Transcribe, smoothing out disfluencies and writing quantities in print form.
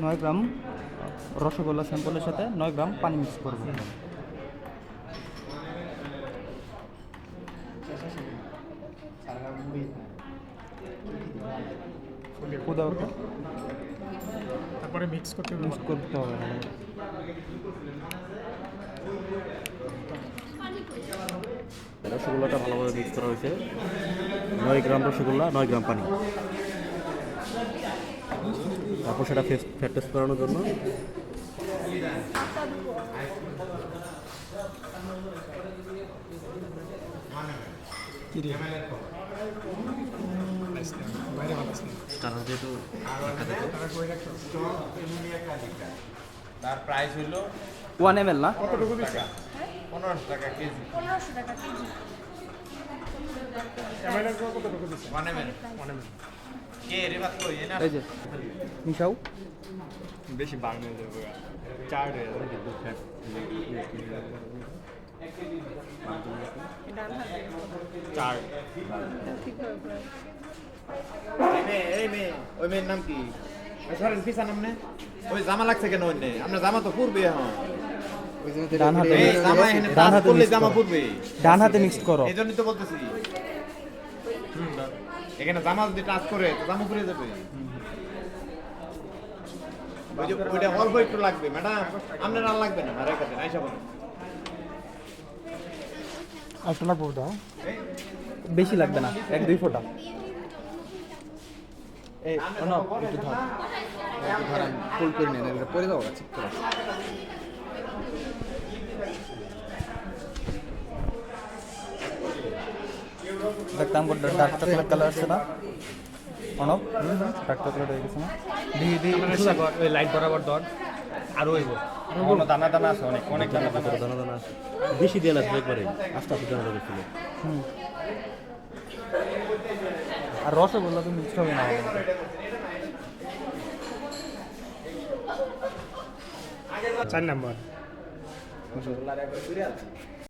9 গ্রাম রসগোল্লা স্যাম্পলের সাথে 9 গ্রাম পানি মিক্স করবো। তারপরে মিক্স করতে হবে। রসগোল্লাটা ভালোভাবে মিক্স করা হয়েছে। 9 গ্রাম রসগোল্লা, 9 গ্রাম পানি। তারপর সেটা ফ্যাট টেস্ট করানোর জন্য তার প্রাইস হলো 1 ml না? কতটুকু দিচ্ছে? 1500 টাকা কেজি। 1500 টাকা কেজি। এমএলএর কতটুকু দিচ্ছে? 1 ml কে রে বাত কই না এই যে মিশাও। বেশি বার্ন হয়ে যাবে। চার হয়ে যাবে। ডান হাতে চার। ঠিকভাবে এই মেয়ে ওই মেয়ের নাম কি? সরেন পিছা নাম নে? ওই জামা লাগছে কেন ওই নে? আপনার জামা তো পূর্বে এখন। ডান হাতে এই জামা এখানে টাচ করলে জামা পূর্বে। ডান হাতে মিক্স করো। এই জন্যই তো বলতেছি। এখানে জামা যদি টাচ করে তো জামা পুড়ে যাবে। ওই যে ওইটা অল্প একটু লাগবে ম্যাডাম, আপনার আর লাগবে না, আর রেখে আইসা বলেন। আসলে বউদা বেশি লাগবে না, 1-2 ফোঁটা। এই অনব একটু ধর, একটু ধর, আমি ফুল করে নিয়ে নেব, পরে দাও ঠিক করে। দেখতাম ডার্ক চকলেট কালার আছে না অনব? ডার্ক চকলেট হয়ে গেছে না? ওই লাইট বরাবর ধর আর হইব। কোনো দানা দানা আছে, অনেক অনেক দানা দানা। দানা দানা আছে। বেশি দিয়ে না একবারে আস্তে আস্তে দানা দানা ছিল। আর রসগোল্লা তো মিক্সড হবে না। 4 নাম্বার। রসগোল্লার একবার ঘুরে আছে।